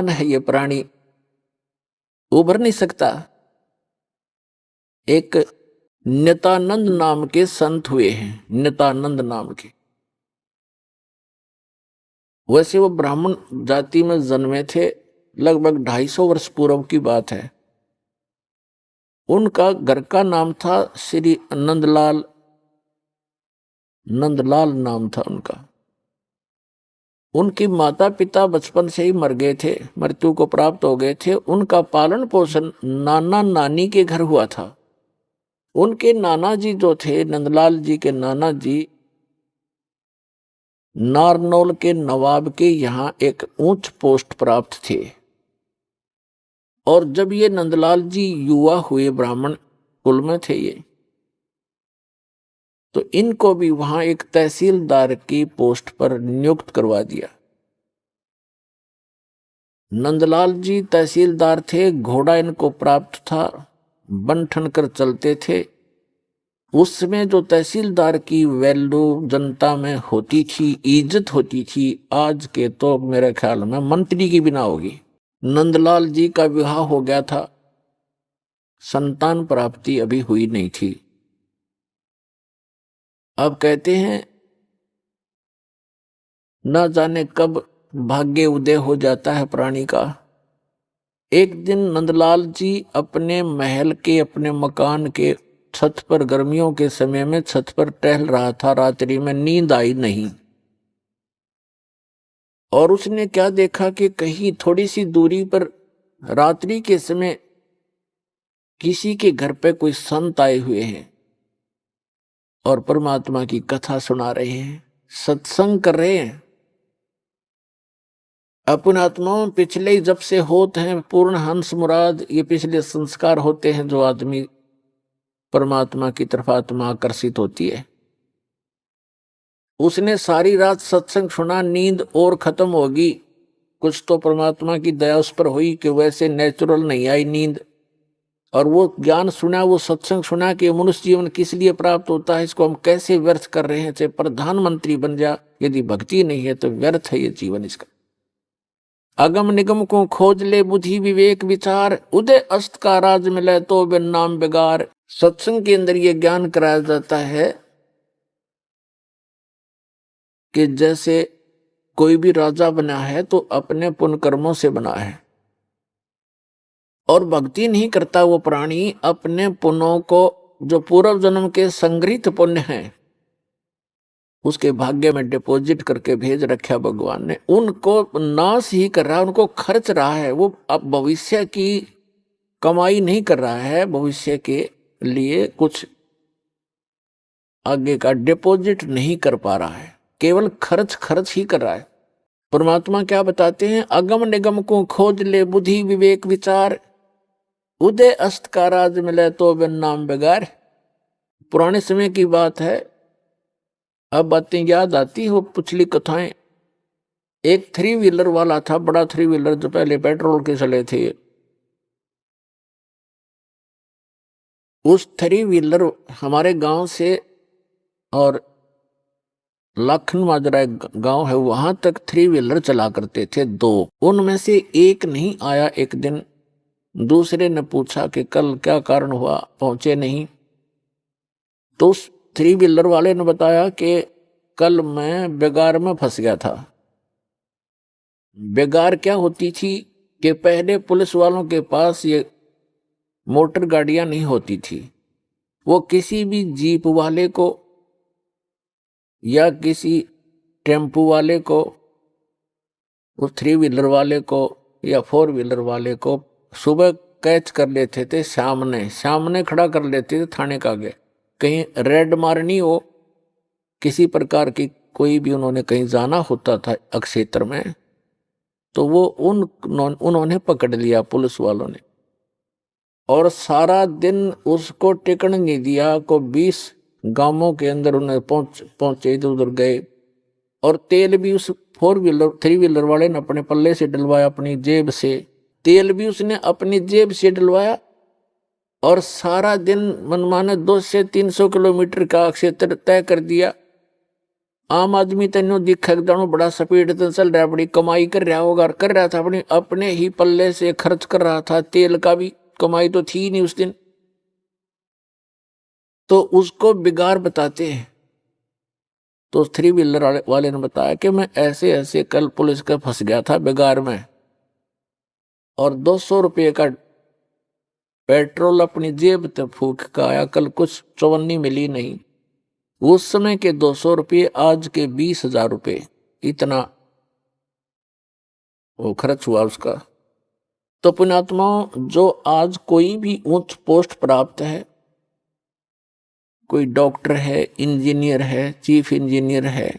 है ये प्राणी, उभर नहीं सकता। एक नित्यानंद नाम के संत हुए हैं, नित्यानंद नाम के। वैसे वो ब्राह्मण जाति में जन्मे थे, लगभग 250 वर्ष पूर्व की बात है। उनका घर का नाम था श्री नंदलाल, नंदलाल नाम था उनका। उनकी माता पिता बचपन से ही मर गए थे, मृत्यु को प्राप्त हो गए थे। उनका पालन पोषण नाना नानी के घर हुआ था। उनके नाना जी जो थे, नंदलाल जी के नाना जी, नारनौल के नवाब के यहाँ एक ऊंच पोस्ट प्राप्त थे। और जब ये नंदलाल जी युवा हुए, ब्राह्मण कुल में थे ये, तो इनको भी वहां एक तहसीलदार की पोस्ट पर नियुक्त करवा दिया। नंदलाल जी तहसीलदार थे, घोड़ा इनको प्राप्त था, बन ठन कर चलते थे। उसमें जो तहसीलदार की वैल्यू जनता में होती थी, इज्जत होती थी, आज के तो मेरे ख्याल में मंत्री की बिना होगी। नंदलाल जी का विवाह हो गया था, संतान प्राप्ति अभी हुई नहीं थी। अब कहते हैं ना जाने कब भाग्य उदय हो जाता है प्राणी का। एक दिन नंदलाल जी अपने महल के, अपने मकान के छत पर, गर्मियों के समय में छत पर टहल रहा था। रात्रि में नींद आई नहीं, और उसने क्या देखा कि कहीं थोड़ी सी दूरी पर रात्रि के समय किसी के घर पे कोई संत आए हुए हैं और परमात्मा की कथा सुना रहे हैं, सत्संग कर रहे हैं। अपन आत्माओं पिछले जब से होते हैं पूर्ण हंस मुराद, ये पिछले संस्कार होते हैं जो आदमी परमात्मा की तरफ आत्मा आकर्षित होती है। उसने सारी रात सत्संग सुना, नींद और खत्म होगी। कुछ तो परमात्मा की दया उस पर हुई कि वैसे नेचुरल नहीं आई नींद, और वो ज्ञान सुना, वो सत्संग सुना कि मनुष्य जीवन किस लिए प्राप्त होता है, इसको हम कैसे व्यर्थ कर रहे हैं। चाहे प्रधानमंत्री बन जा, यदि भक्ति नहीं है तो व्यर्थ है ये जीवन इसका। अगम निगम को खोज ले बुद्धि विवेक विचार, उदय अस्त का राज मिले तो बिन नाम बेगार। सत्संग के अंदर ये ज्ञान कराया जाता है कि जैसे कोई भी राजा बना है तो अपने पुण्य कर्मों से बना है, और भक्ति नहीं करता वो प्राणी अपने पुण्यों को, जो पूर्व जन्म के संग्रहित पुण्य हैं, उसके भाग्य में डिपॉजिट करके भेज रखा भगवान ने। उनको नाश ही कर रहा है, उनको खर्च रहा है। वो अब भविष्य की कमाई नहीं कर रहा है, भविष्य के लिए कुछ आगे का डिपॉजिट नहीं कर पा रहा है, केवल खर्च खर्च ही कर रहा है। परमात्मा क्या बताते हैं, अगम निगम को खोज ले बुद्धि विवेक विचार, उदय अस्त का राज मिले तो बिन नाम बेगार। पुराने समय की बात है, अब बातें याद आती है वो पिछली कथाएं। एक 3 व्हीलर वाला था, बड़ा 3 व्हीलर जो पहले पेट्रोल के चले थे। उस 3 व्हीलर हमारे गांव से, और लाखन माजरा एक गांव है, वहां तक 3 व्हीलर चला करते थे 2। उनमें से एक नहीं आया। एक दिन दूसरे ने पूछा कि कल क्या कारण हुआ, पहुंचे नहीं। तो उस 3 व्हीलर वाले ने बताया कि कल मैं बेगार में फंस गया था। बेगार क्या होती थी कि पहले पुलिस वालों के पास ये मोटर गाड़ियां नहीं होती थी। वो किसी भी जीप वाले को या किसी टेम्पू वाले को, उस 3 व्हीलर वाले को या 4 व्हीलर वाले को सुबह कैच कर लेते थे, सामने खड़ा कर लेते थे थाने का आगे। कहीं रेड मारनी हो, किसी प्रकार की कोई भी उन्होंने कहीं जाना होता था क्षेत्र में, तो वो उन्होंने पकड़ लिया पुलिस वालों ने, और सारा दिन उसको टिकने नहीं दिया। को 20 गांवों के अंदर उन्हें पहुंचे, इधर उधर गए। और तेल भी उस 3 व्हीलर वाले ने अपने पल्ले से डलवाया, अपनी जेब से। तेल भी उसने अपनी जेब से डलवाया, और सारा दिन मनमाने 200 से 300 किलोमीटर का क्षेत्र तय कर दिया। आम आदमी तेनो दिखे जानो बड़ा स्पीड से चल रहा, बड़ी कमाई कर रहा होगा, कर रहा था अपने अपने ही पल्ले से खर्च कर रहा था, तेल का भी कमाई तो थी नहीं उस दिन, तो उसको बिगाड़ बताते हैं। तो थ्री व्हीलर वाले ने बताया कि मैं ऐसे ऐसे कल पुलिस का फंस गया था बिगाड़ में, और 200 रुपये का पेट्रोल अपनी जेब से फूक का आया, कल कुछ चवन्नी मिली नहीं। उस समय के 200 रुपये आज के 20,000 रुपये, इतना वो खर्च हुआ उसका। तो पुण्यात्माओं, जो आज कोई भी उच्च पोस्ट प्राप्त है, कोई डॉक्टर है, इंजीनियर है, चीफ इंजीनियर है,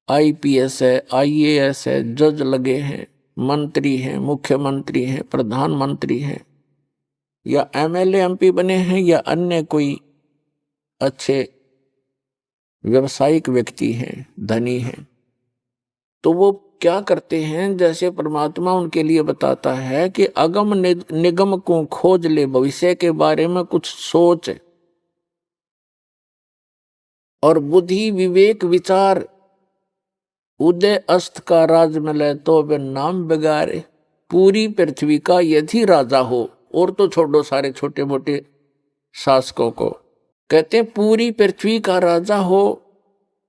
आईपीएस है, आईएएस है, जज लगे हैं, मंत्री हैं, मुख्यमंत्री हैं, प्रधानमंत्री हैं, या एमएलए एमपी बने हैं, या अन्य कोई अच्छे व्यवसायिक व्यक्ति हैं, धनी हैं, तो वो क्या करते हैं, जैसे परमात्मा उनके लिए बताता है कि अगम निगम को खोज ले, भविष्य के बारे में कुछ सोच और बुद्धि विवेक विचार, उदय अस्त का राज मिले तो वे नाम बिगाड़े, पूरी पृथ्वी का यदि राजा हो, और तो छोड़ो सारे छोटे मोटे शासकों को, कहते हैं पूरी पृथ्वी का राजा हो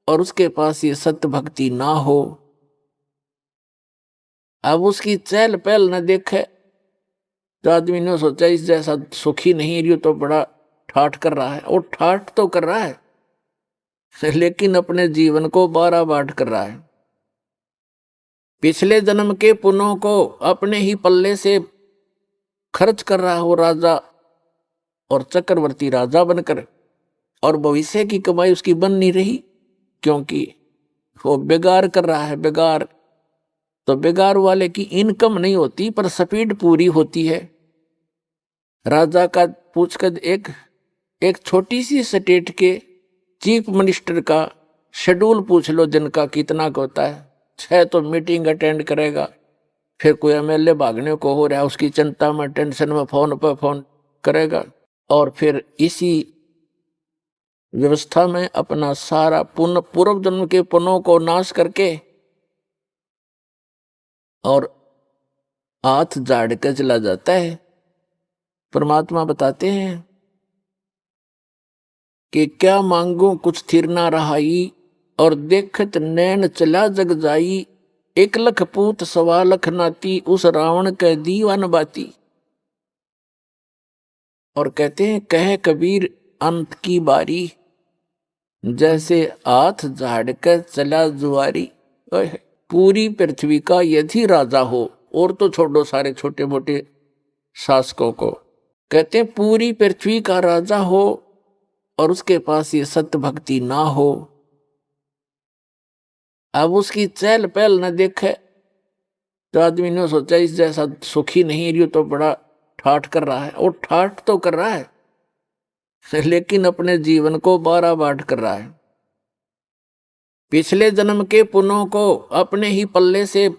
और उसके पास ये सत्य भक्ति ना हो, अब उसकी चहल पहल न देखे, तो आदमी ने सोचा इस जैसा सुखी नहीं रही तो बड़ा ठाठ कर रहा है, और ठाठ तो कर रहा है लेकिन अपने जीवन को 12 बाट कर रहा है। पिछले जन्म के पुण्यों को अपने ही पल्ले से खर्च कर रहा हो राजा और चक्रवर्ती राजा बनकर, और भविष्य की कमाई उसकी बन नहीं रही, क्योंकि वो बेगार कर रहा है। बेगार तो बेगार वाले की इनकम नहीं होती पर स्पीड पूरी होती है। राजा का पूछकर एक छोटी सी स्टेट के चीफ मिनिस्टर का शेड्यूल पूछ लो जिनका कितना का होता है। 6 तो मीटिंग अटेंड करेगा, फिर कोई एमएलए भागने को हो रहा है उसकी चिंता में टेंशन में फोन पर फोन करेगा, और फिर इसी व्यवस्था में अपना सारा पुण्य पूर्व जन्म के पुण्यों को नाश करके और हाथ झाड़ कर चला जाता है। परमात्मा बताते हैं कि क्या मांगू कुछ थिर ना रहाई, और देखत नैन चला जग जाई, 1 लख पूत 1.25 लाख नाती, उस रावण के दीवान बाती। और कहते हैं कह कबीर अंत की बारी, जैसे हाथ झाड़ कर चला जुआरी। पूरी पृथ्वी का यदि राजा हो, और तो छोड़ो सारे छोटे मोटे शासकों को, कहते हैं पूरी पृथ्वी का राजा हो और उसके पास ये सत्य भक्ति ना हो, अब उसकी चहल पहल न देखे, तो आदमी ने सोचा इस जैसा सुखी नहीं रही तो बड़ा ठाठ कर रहा है, और ठाठ तो कर रहा है लेकिन अपने जीवन को 12 बाट कर रहा है। पिछले जन्म के पुण्यों को अपने ही पल्ले से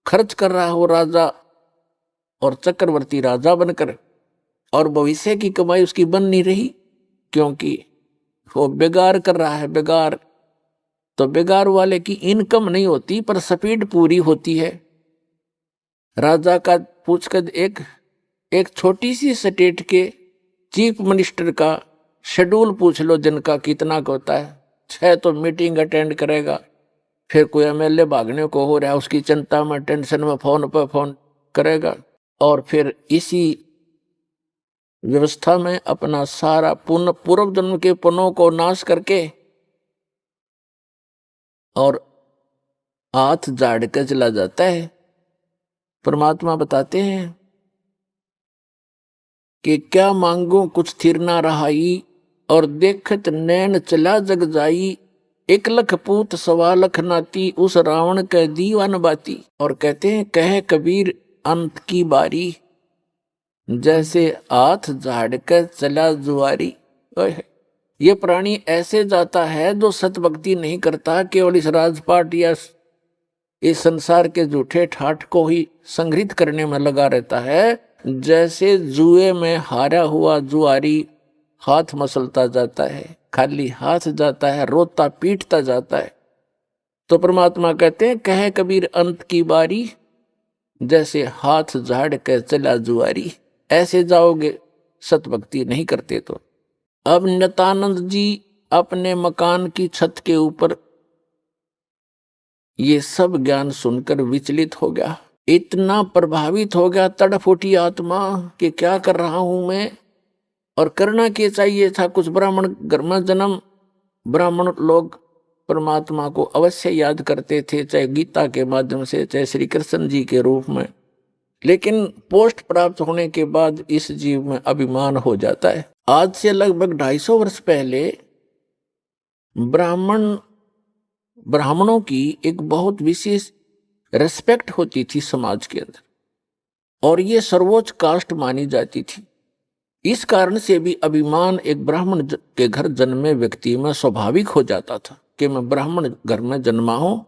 खर्च कर रहा हो राजा और चक्रवर्ती राजा बनकर, और भविष्य की कमाई उसकी बन नहीं रही, क्योंकि वो बेगार कर रहा है। बेगार तो बेगार वाले की इनकम नहीं होती पर स्पीड पूरी होती है। राजा का पूछकर एक छोटी सी स्टेट के चीफ मिनिस्टर का शेड्यूल पूछ लो जिनका कितना का होता है। 6 तो मीटिंग अटेंड करेगा, फिर कोई एमएलए भागने को हो रहा है उसकी चिंता में टेंशन में फोन पर फोन करेगा, और फिर इसी व्यवस्था में अपना सारा पुण्य पूर्व जन्म के पुण्यों को नाश करके और हाथ झाड़ कर चला जाता है। परमात्मा बताते हैं कि क्या मांगू कुछ थिर ना रहाई, और देखत नैन चला जग जाई, 1 लख पूत 1.25 लाख नाती, उस रावण के दीवान बाती। और कहते हैं कह कबीर अंत की बारी, जैसे हाथ झाड़ कर चला जुआरी। ये प्राणी ऐसे जाता है जो सतभक्ति नहीं करता, केवल इस राजपाट या इस संसार के झूठे ठाठ को ही संग्रहित करने में लगा रहता है। जैसे जुए में हारा हुआ जुआरी हाथ मसलता जाता है, खाली हाथ जाता है, रोता पीटता जाता है। तो परमात्मा कहते हैं, कहे कबीर अंत की बारी, जैसे हाथ झाड़ के चला जुआरी। ऐसे जाओगे सत भक्ति नहीं करते तो। अब नित्यानंद जी अपने मकान की छत के ऊपर ये सब ज्ञान सुनकर विचलित हो गया, इतना प्रभावित हो गया, तड़फ उठी आत्मा कि क्या कर रहा हूं मैं, और करना क्या चाहिए था। कुछ ब्राह्मण घर में जन्म, ब्राह्मण लोग परमात्मा को अवश्य याद करते थे, चाहे गीता के माध्यम से, चाहे श्री कृष्ण जी के रूप में। लेकिन पोस्ट प्राप्त होने के बाद इस जीव में अभिमान हो जाता है। आज से लगभग 250 वर्ष पहले ब्राह्मणों की एक बहुत विशेष रिस्पेक्ट होती थी समाज के अंदर, और ये सर्वोच्च कास्ट मानी जाती थी। इस कारण से भी अभिमान एक ब्राह्मण के घर जन्मे व्यक्ति में स्वाभाविक हो जाता था कि मैं ब्राह्मण घर में जन्मा हूं,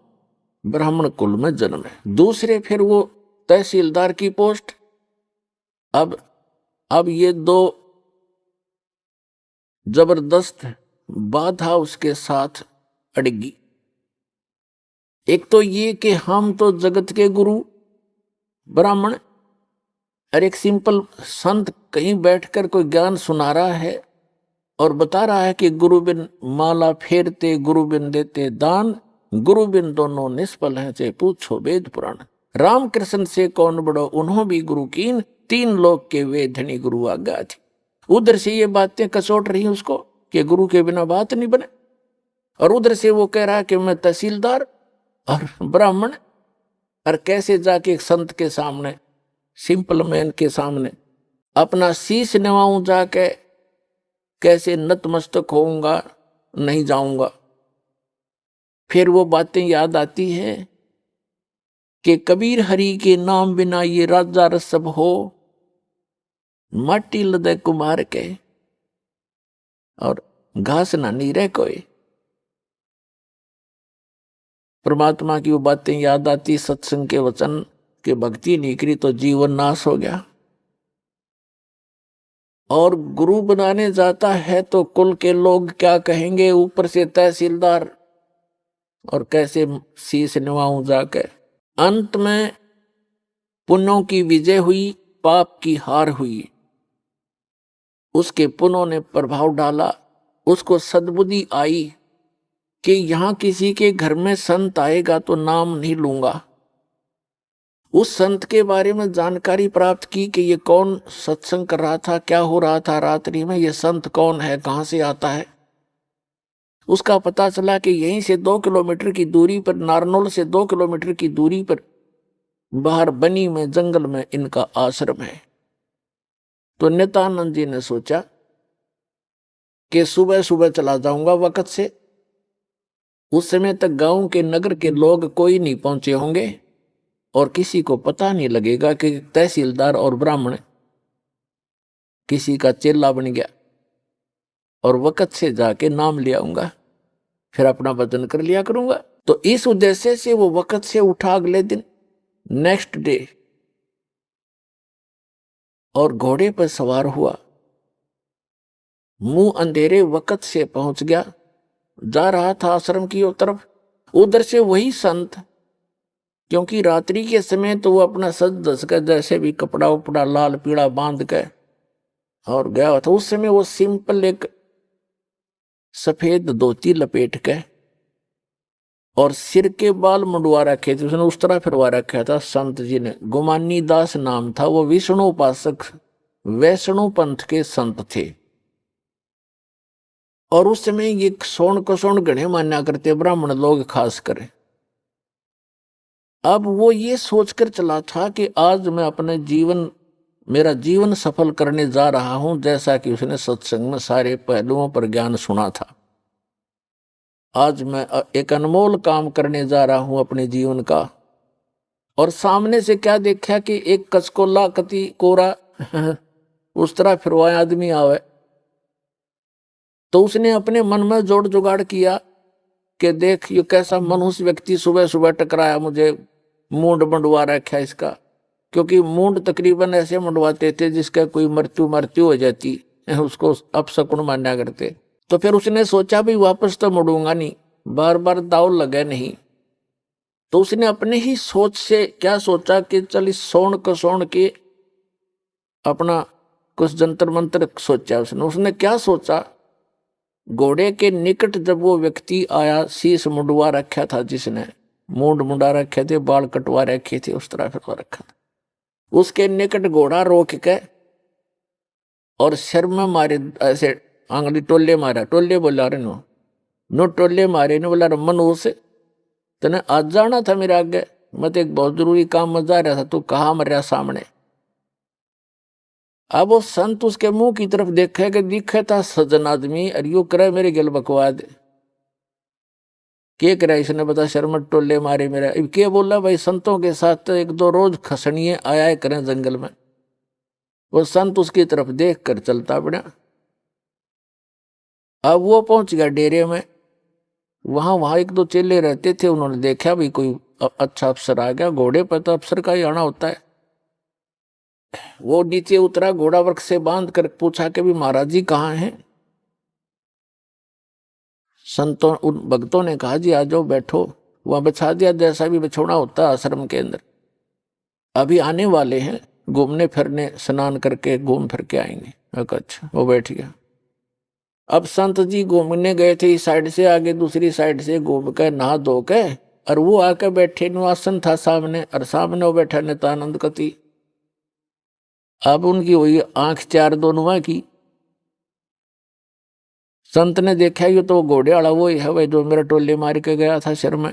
ब्राह्मण कुल में जन्म है। दूसरे फिर वो तहसीलदार की पोस्ट। अब ये दो जबरदस्त बाधा उसके साथ अड़गी। एक तो ये कि हम तो जगत के गुरु ब्राह्मण, और एक सिंपल संत कहीं बैठकर कोई ज्ञान सुना रहा है और बता रहा है कि गुरु बिन माला फेरते, गुरु बिन देते दान, गुरु बिन दोनों निष्फल हैं, चाहे पूछो वेद पुराण। रामकृष्ण से कौन बड़ो उन्हों भी गुरु कीन, 3 लोग के वे धनी गुरु आज्ञा थी। उधर से ये बातें कसोट रही उसको कि गुरु के बिना बात नहीं बने, और उधर से वो कह रहा है कि मैं तहसीलदार और ब्राह्मण, और कैसे जाके एक संत के सामने, सिंपल मैन के सामने अपना शीश नवाऊं, जाके कैसे नतमस्तक होऊंगा, नहीं जाऊंगा। फिर वो बातें याद आती है कि कबीर हरि के नाम बिना ये राजा रसब हो, माटी लदे कुमार के, और घास ना नीरे कोई। परमात्मा की वो बातें याद आती, सत्संग के वचन के भक्ति नहीं करी तो जीवन नाश हो गया। और गुरु बनाने जाता है तो कुल के लोग क्या कहेंगे, ऊपर से तहसीलदार, और कैसे शीश निभाऊं जाकर। अंत में पुण्यों की विजय हुई, पाप की हार हुई। उसके पुण्यों ने प्रभाव डाला, उसको सद्बुद्धि आई कि यहां किसी के घर में संत आएगा तो नाम नहीं लूंगा। उस संत के बारे में जानकारी प्राप्त की कि ये कौन सत्संग कर रहा था, क्या हो रहा था रात्रि में, ये संत कौन है, कहां से आता है। उसका पता चला कि यहीं से 2 किलोमीटर की दूरी पर, नारनौल से 2 किलोमीटर की दूरी पर बाहर बनी में जंगल में इनका आश्रम है। तो नित्यानंद जी ने सोचा कि सुबह सुबह चला जाऊंगा वक्त से, उस समय तक गांव के, नगर के लोग कोई नहीं पहुंचे होंगे और किसी को पता नहीं लगेगा कि तहसीलदार और ब्राह्मण किसी का चेला बन गया, और वक्त से जाके नाम ले आऊंगा, फिर अपना वजन कर लिया करूंगा। तो इस उद्देश्य से वो वक्त से उठा अगले दिन, नेक्स्ट डे, और घोड़े पर सवार हुआ, मुंह अंधेरे वक्त से पहुंच गया, जा रहा था आश्रम की ओर तरफ। उधर से वही संत, क्योंकि रात्रि के समय तो वो अपना सज धस कर, जैसे भी कपड़ा उपड़ा लाल पीला बांध के और गया था। उस समय वो सिंपल एक सफेद धोती लपेट के और सिर के बाल मुंडवा रखे थे, उसने उस तरह फिरवा रखा था संत जी ने। गुमानी दास नाम था, वो विष्णु उपासक वैष्णु पंथ के संत थे। और उस समय ये सोन को सोन गणे मान्या करते ब्राह्मण लोग खास कर। अब वो ये सोचकर चला था कि आज मैं अपने मेरा जीवन सफल करने जा रहा हूं, जैसा कि उसने सत्संग में सारे पहलुओं पर ज्ञान सुना था। आज मैं एक अनमोल काम करने जा रहा हूं अपने जीवन का। और सामने से क्या देखा कि एक कचकोला कति कोरा उस तरह फिरवाया आदमी आवे। तो उसने अपने मन में जोड़ जुगाड़ किया कि देख ये कैसा मनुष्य व्यक्ति सुबह सुबह टकराया मुझे, मूंड मंडवा रखा इसका। क्योंकि मूंड तकरीबन ऐसे मंडवाते थे जिसका कोई मृत्यु हो जाती, उसको अपशकुन माना करते। तो फिर उसने सोचा भी वापस तो मुड़ूंगा नहीं, बार बार दाव लगे नहीं। तो उसने अपने ही सोच से क्या सोचा कि चल इस सोन के अपना कुछ जंतर मंत्र सोचा। उसने क्या सोचा, घोड़े के निकट जब वो व्यक्ति आया, शीश मुंडवा रखा था, जिसने मूंड मुंडा रखे थे, बाल कटवा रखे थे, उस तरह फिर रखा था, उसके निकट घोड़ा रोक के और सिर में मारे, ऐसे आंगली टोले मारा, टोले बोला रे नो टोले मारे ने बोला रमन उसे तने आज जाना था मेरे आगे, मैं तो एक बहुत जरूरी काम में जा रहा था, तू कहाँ मर रहा सामने। अब वो संत उसके मुंह की तरफ देखे कि दिखे था सज्जन आदमी, और यू करे मेरे गल बकवाद के करा, इसने बता शर्मट टोले मारे मेरा। अब के बोला भाई संतों के साथ एक दो रोज खसनिए आया करें जंगल में। वो संत उसकी तरफ देख कर चलता पड़ा। अब वो पहुंच गया डेरे में, वहां एक दो चेले रहते थे, उन्होंने देखा भी कोई अच्छा अफसर आ गया, घोड़े पर तो अफसर का ही आना होता है। वो नीचे उतरा, घोड़ा वर्क से बांध कर पूछा कि भी महाराज जी कहाँ हैं। संतों उन भक्तों ने कहा जी आ जाओ बैठो, वहां बिछा दिया जैसा भी बिछोना होता है आश्रम के अंदर। अभी आने वाले हैं, घूमने फिरने, स्नान करके घूम फिर के आएंगे। अच्छा, वो बैठ गया। अब संत जी घूमने गए थे इस साइड से, आगे दूसरी साइड से घूम के नहा धो के, और वो आके बैठे, नुआसन था सामने, और सामने वो बैठा नित्यानंद कति। अब उनकी हुई आंख चार दोनों की। संत ने देखा ये तो घोड़े वाला वो ही है भाई जो मेरा टोले मार के गया था सिर में।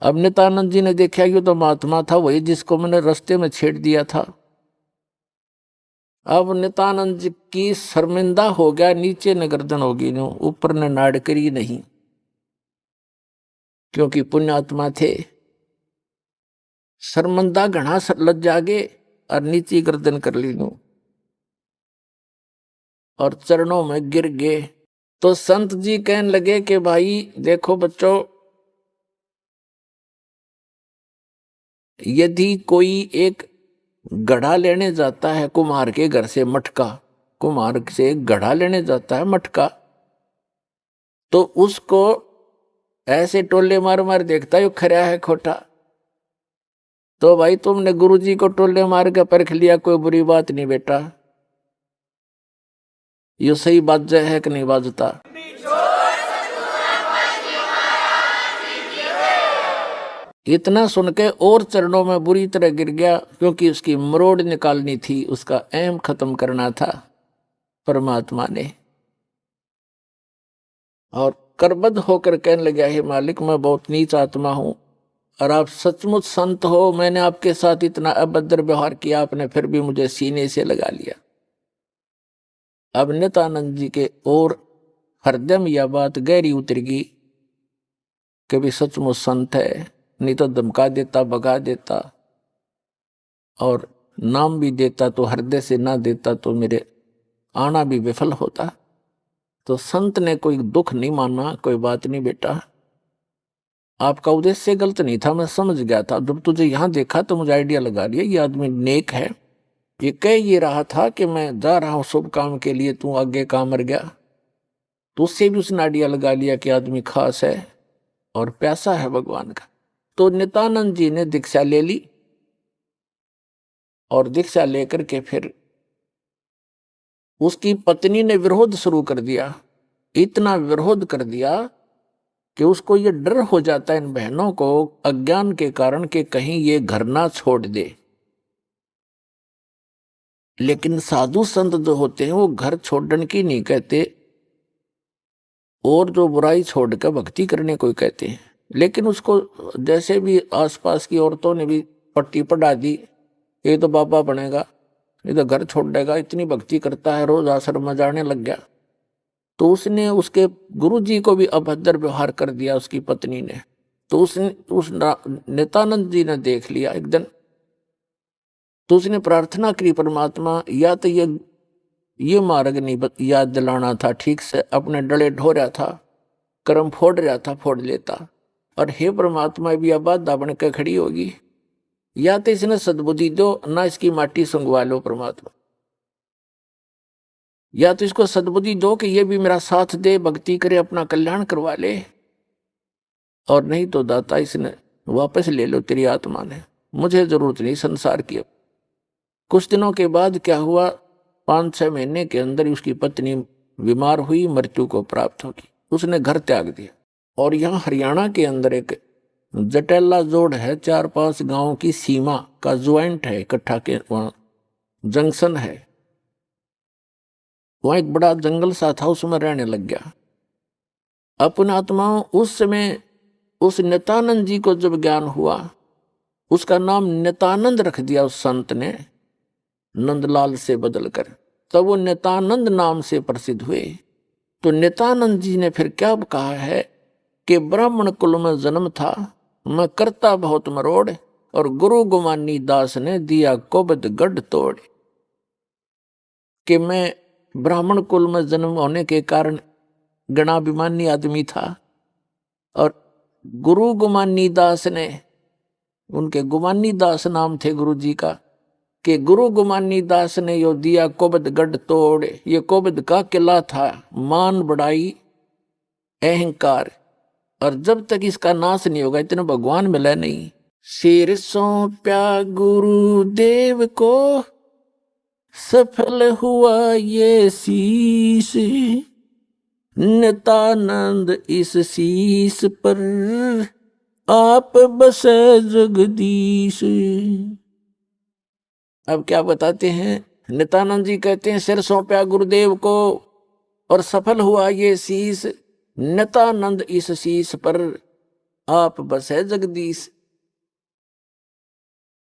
अब नित्यानंद जी ने देखा ये तो महात्मा था वही जिसको मैंने रास्ते में छेड़ दिया था। अब नित्यानंद जी की शर्मिंदा हो गया, नीचे न गर्दन होगी, ऊपर न नाड़ करी नहीं, क्योंकि पुण्यात्मा थे। शर्मिंदा घना लज्जा गे और नीचे गर्दन कर ली नू और चरणों में गिर गए। तो संत जी कहने लगे कि भाई देखो बच्चों, यदि कोई एक गढ़ा लेने जाता है कुम्हार के घर से, मटका, कुम्हार से गढ़ा लेने जाता है मटका, तो उसको ऐसे टोले मार मार देखता है खरा है खोटा। तो भाई तुमने गुरुजी को टोले मार के परख लिया, कोई बुरी बात नहीं बेटा, ये सही बात है कि नहीं बाजता। इतना सुन के और चरणों में बुरी तरह गिर गया, क्योंकि उसकी मरोड़ निकालनी थी, उसका ऐम खत्म करना था परमात्मा ने। और करबद्ध होकर कहने लगा, हे मालिक मैं बहुत नीच आत्मा हूं, और आप सचमुच संत हो, मैंने आपके साथ इतना अभद्र व्यवहार किया, आपने फिर भी मुझे सीने से लगा लिया। अब नित्यानंद जी के और हृदय में यह बात गहरी उतरेगी कि भी सचमुच संत है, नहीं तो धमका देता, भगा देता, और नाम भी देता तो हृदय से ना देता तो मेरे आना भी विफल होता। तो संत ने कोई दुख नहीं माना, कोई बात नहीं बेटा, आपका उद्देश्य गलत नहीं था, मैं समझ गया था। जब तुझे यहां देखा तो मुझे आइडिया लगा लिया ये आदमी नेक है। ये कह ये रहा था कि मैं जा रहा हूं शुभ काम के लिए, तू आगे काम मर गया, तो उससे भी उसने आइडिया लगा लिया कि आदमी खास है और प्यासा है भगवान का। तो नित्यानंद जी ने दीक्षा ले ली, और दीक्षा लेकर के फिर उसकी पत्नी ने विरोध शुरू कर दिया। इतना विरोध कर दिया कि उसको ये डर हो जाता है इन बहनों को अज्ञान के कारण कि कहीं ये घर ना छोड़ दे। लेकिन साधु संत जो होते हैं वो घर छोड़ने की नहीं कहते, और जो बुराई छोड़कर भक्ति करने को कहते हैं। लेकिन उसको जैसे भी आसपास की औरतों ने भी पट्टी पढ़ा दी, ये तो बाबा बनेगा, ये तो घर छोड़ देगा, इतनी भक्ति करता है, रोज आश्रम में जाने लग गया। तो उसने उसके गुरुजी को भी अभद्र व्यवहार कर दिया उसकी पत्नी ने। तो उस नित्यानंद जी ने देख लिया एक दिन, तो उसने प्रार्थना की परमात्मा या तो ये मार्ग नहीं याद दिलाना था ठीक से, अपने डले ढो रहा था, कर्म फोड़ रहा था, फोड़ लेता। और हे परमात्मा भी अब बाधा बन के खड़ी होगी, या तो इसने सद्बुद्धि दो, ना इसकी माटी सुंगवा लो परमात्मा। या तो इसको सद्बुद्धि दो कि ये भी मेरा साथ दे, भक्ति करे, अपना कल्याण करवा ले, और नहीं तो दाता इसने वापस ले लो, तेरी आत्मा ने, मुझे जरूरत नहीं संसार की। कुछ दिनों के बाद क्या हुआ, 5-6 महीने के अंदर उसकी पत्नी बीमार हुई, मृत्यु को प्राप्त होगी, उसने घर त्याग दिया। और यहाँ हरियाणा के अंदर एक जटेला जोड़ है, 4-5 गांव की सीमा का ज्वाइंट है, इकट्ठा के वहां जंक्शन है, वहां एक बड़ा जंगल सा था, उसमें रहने लग गया। अपने आत्माओं, उस समय उस नित्यानंद जी को जब ज्ञान हुआ, उसका नाम नित्यानंद रख दिया उस संत ने, नंदलाल से बदलकर, तब वो नित्यानंद नाम से प्रसिद्ध हुए। तो नित्यानंद जी ने फिर क्या कहा है कि ब्राह्मण कुल में जन्म था, मैं करता बहुत मरोड़, और गुरु गुमानी दास ने दिया कोबद गढ़ तोड़। कि मैं ब्राह्मण कुल में जन्म होने के कारण गणाभिमानी आदमी था, और गुरु गुमानी दास ने, उनके गुमानी दास नाम थे गुरु जी का, कि गुरु गुमानी दास ने यो दिया कोबद गढ़ तोड़। ये कोबद का किला था, मान बढ़ाई अहंकार, और जब तक इसका नाश नहीं होगा इतना भगवान मिला नहीं। सिर सौंप्या गुरुदेव को, सफल हुआ ये शीश, नित्यानंद इस शीश पर आप बसे जगदीश। अब क्या बताते हैं, नित्यानंद जी कहते हैं सिर सौंप्या गुरुदेव को और सफल हुआ ये शीश, नित्यानंद इस शीश पर आप बसे जगदीश।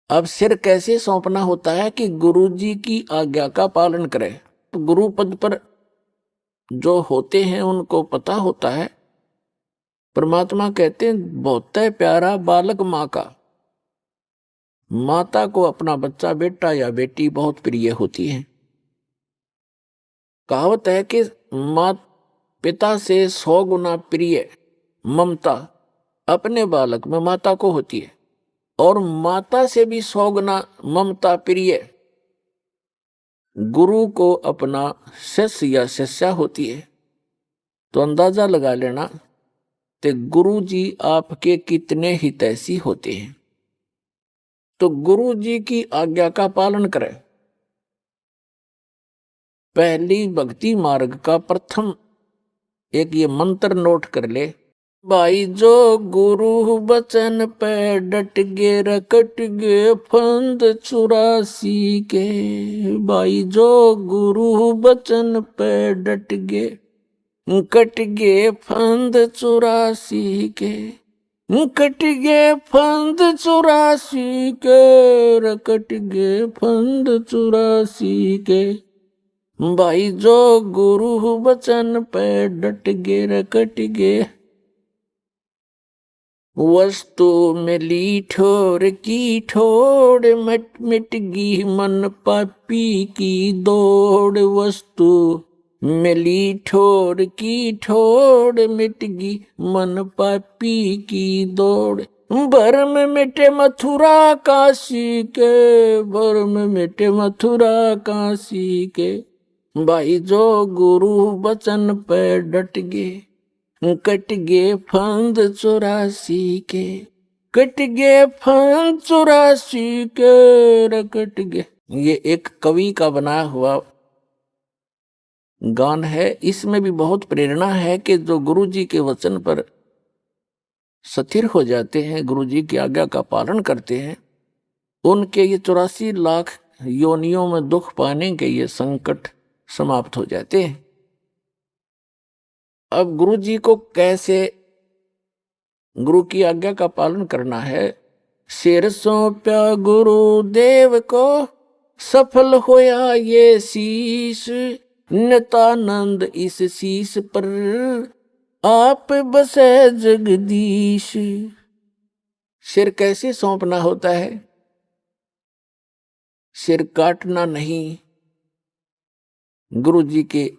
अब सिर कैसे सौंपना होता है कि गुरु जी की आज्ञा का पालन करें। तो गुरु पद पर जो होते हैं उनको पता होता है। परमात्मा कहते हैं बहुत प्यारा बालक माँ का, माता को अपना बच्चा बेटा या बेटी बहुत प्रिय होती है। कहावत है कि माँ पिता से 100 गुना प्रिय ममता अपने बालक में माता को होती है, और माता से भी 100 गुना ममता प्रिय गुरु को अपना शिष्य या शिष्या होती है। तो अंदाजा लगा लेना कि गुरु जी आपके कितने हितैषी होते हैं। तो गुरु जी की आज्ञा का पालन करें। पहली भक्ति मार्ग का प्रथम एक ये मंत्र नोट कर ले, भाई जो गुरु बचन पे डट गे रकट गे फंद 84 के। भाई जो गुरु बचन पे डट गे कट गे फंद 84 के, कट गे फंद 84 के, रकट गे फंद 84 के। भाई जो गुरु बचन पे डट गे रकट गे, वस्तु मिली ठोर की ठोड़, मिट मिट गी मन पापी की दौड़। वस्तु मिली ठोर की ठोड़, मिट गी मन पापी की दौड़। भरम मिटे मथुरा काशी के, भरम मिटे मथुरा काशी के। भाई जो गुरु बचन पे डट गे कट गे फंद 84 के, कट गे फंद 84 के, रकट गे। ये एक कवि का बनाया हुआ गान है। इसमें भी बहुत प्रेरणा है कि जो गुरु जी के वचन पर स्थिर हो जाते हैं, गुरु जी की आज्ञा का पालन करते हैं, उनके ये 84 लाख योनियों में दुख पाने के ये संकट समाप्त हो जाते हैं। अब गुरु जी को कैसे गुरु की आज्ञा का पालन करना है। सिर सौंप्या गुरुदेव को, सफल होया ये शीश, नित्यानंद इस शीश पर आप बसे जगदीश। सिर कैसे सौंपना होता है, सिर काटना नहीं, गुरु जी के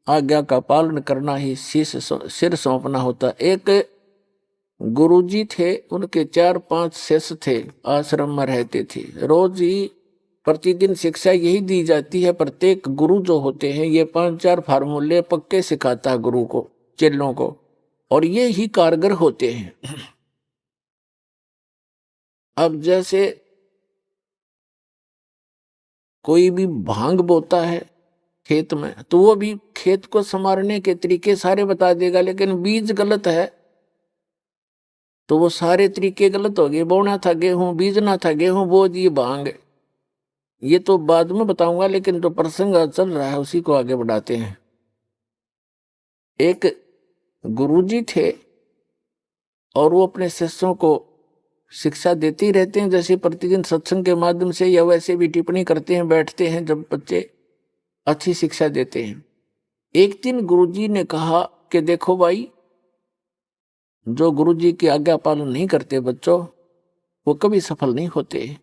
आज्ञा का पालन करना ही सिर सौंपना होता। एक गुरुजी थे, उनके 4-5 शिष्य थे, आश्रम में रहते थे। रोज ही प्रतिदिन शिक्षा यही दी जाती है। प्रत्येक गुरु जो होते हैं ये 5-4 फार्मूले पक्के सिखाता है गुरु को, चेलों को, और ये ही कारगर होते हैं। अब जैसे कोई भी भांग बोता है खेत में, तो वो भी खेत को संवारने के तरीके सारे बता देगा, लेकिन बीज गलत है तो वो सारे तरीके गलत हो गए। बोना था गेहूं, बीजना था गेहूं, बो दिए भांग। ये तो बाद में बताऊंगा, लेकिन जो प्रसंग चल रहा है उसी को आगे बढ़ाते हैं। एक गुरुजी थे और वो अपने शिष्यों को शिक्षा देते ही रहते हैं, जैसे प्रतिदिन सत्संग के माध्यम से या वैसे भी टिप्पणी करते हैं, बैठते हैं जब बच्चे, अच्छी शिक्षा देते हैं। एक दिन गुरुजी ने कहा कि देखो भाई, जो गुरुजी की आज्ञा पालन नहीं करते बच्चों, वो कभी सफल नहीं होते,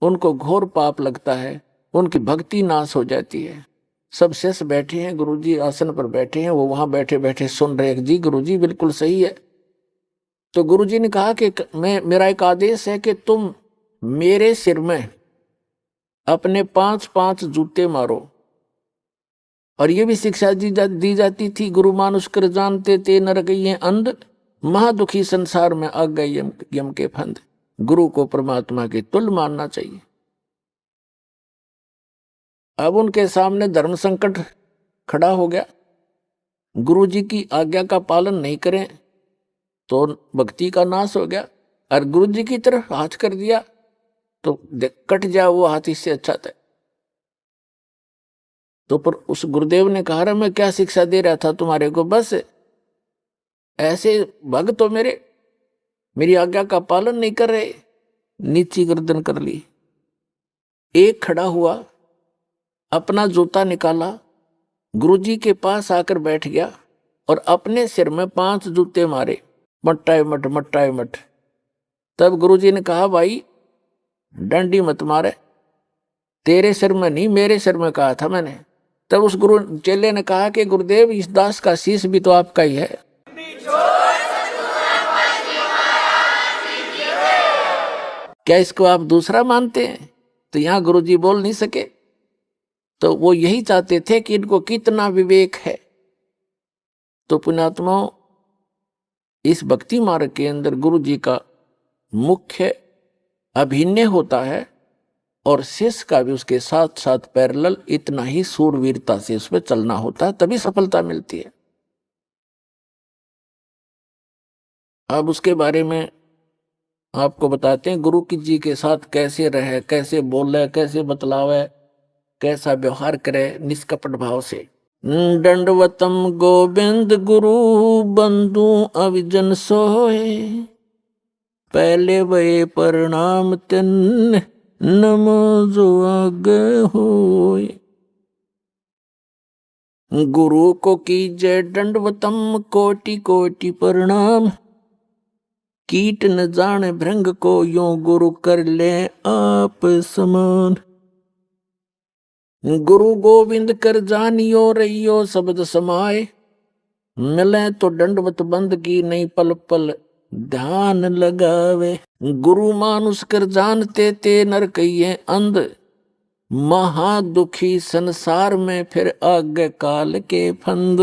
उनको घोर पाप लगता है, उनकी भक्ति नाश हो जाती है। सब शिष्य बैठे हैं, गुरुजी आसन पर बैठे हैं, वो वहां बैठे बैठे सुन रहे हैं, जी गुरुजी बिल्कुल सही है। तो गुरुजी ने कहा कि मेरा एक आदेश है कि तुम मेरे सिर में अपने 5-5 जूते मारो। और ये भी शिक्षा दी जाती थी, गुरु मानुष कर जानते ते नर गए अंध, महादुखी संसार में आ गए यम के फंद। गुरु को परमात्मा के तुल्य मानना चाहिए। अब उनके सामने धर्म संकट खड़ा हो गया। गुरु जी की आज्ञा का पालन नहीं करें तो भक्ति का नाश हो गया, और गुरु जी की तरफ हाथ कर दिया तो कट जाए वो हाथ, इससे अच्छा था। तो पर उस गुरुदेव ने कहा, रहा मैं क्या शिक्षा दे रहा था तुम्हारे को, बस ऐसे भक्त तो मेरी आज्ञा का पालन नहीं कर रहे। नीची गर्दन कर ली। एक खड़ा हुआ, अपना जूता निकाला, गुरुजी के पास आकर बैठ गया और अपने सिर में 5 जूते मारे, मट्टाए मट मट्टाए मट। तब गुरुजी ने कहा, भाई डंडी मत मारे, तेरे सिर में नहीं मेरे सिर में कहा था मैंने। तब उस गुरु चेले ने कहा कि गुरुदेव, इस दास का शीश भी तो आपका ही है। क्या इसको आप दूसरा मानते हैं? तो यहां गुरुजी बोल नहीं सके। तो वो यही चाहते थे कि इनको कितना विवेक है। तो पुण्यात्माओं, इस भक्ति मार्ग के अंदर गुरुजी का मुख्य अभिनय होता है, और शिष्य का भी उसके साथ साथ पैरेलल इतना ही सूरवीरता से उसमें चलना होता है, तभी सफलता मिलती है। अब उसके बारे में आपको बताते हैं, गुरु की जी के साथ कैसे रहे, कैसे बोले, कैसे बतलावे, कैसा व्यवहार करे निष्कपट भाव से। दंडवतम गोविंद गुरु बंधु अविजन सोए, पहले वे प्रणाम तिन नमो जो आगे होए। गुरु को कीजय दंडवतम कोटि कोटि प्रणाम, कीट न जाने भृंग को यो गुरु कर ले आप समान। गुरु गोविंद कर जानियो रहियो शब्द समाए, मिले तो दंडवत बंद की नहीं पल पल ध्यान लगावे। गुरु मानुष कर जानते ते नर कहिए अंध, महादुखी संसार में फिर आगे काल के फंद।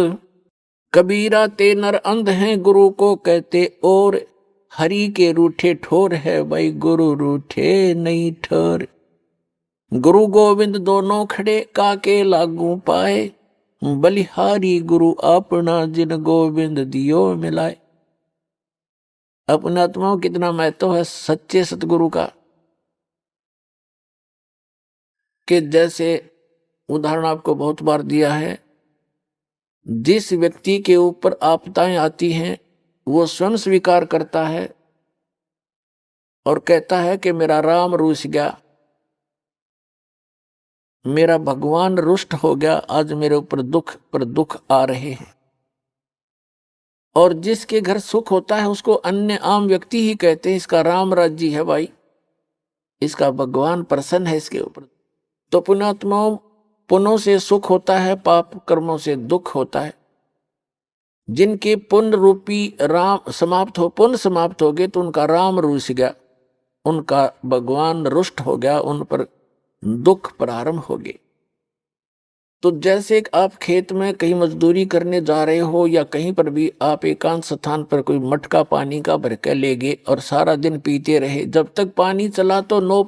कबीरा ते नर अंध हैं गुरु को कहते और, हरि के रूठे ठोर है भाई गुरु रूठे नहीं ठोर। गुरु गोविंद दोनों खड़े काके लागू पाए, बलिहारी गुरु अपना जिन गोविंद दियो मिलाए। अपने आत्माओं कितना महत्व है सच्चे सतगुरु का, कि जैसे उदाहरण आपको बहुत बार दिया है, जिस व्यक्ति के ऊपर आपदाएं आती हैं वो स्वयं स्वीकार करता है और कहता है कि मेरा राम रूठ गया, मेरा भगवान रुष्ट हो गया, आज मेरे ऊपर दुख पर दुख आ रहे हैं। और जिसके घर सुख होता है उसको अन्य आम व्यक्ति ही कहते हैं इसका राम राज्य है भाई, इसका भगवान प्रसन्न है इसके ऊपर। तो पुण्यात्माओं, पुण्यों से सुख होता है, पाप कर्मों से दुख होता है। जिनके पुण्य रूपी राम समाप्त हो, पुण्य समाप्त हो गए तो उनका राम रूठ गया, उनका भगवान रुष्ट हो गया, उन पर दुख प्रारंभ होंगे। तो जैसे आप खेत में कहीं मजदूरी करने जा रहे हो या कहीं पर भी आप एकांत स्थान पर कोई मटका पानी का भर के ले गए और सारा दिन पीते रहे, जब तक पानी चला तो नो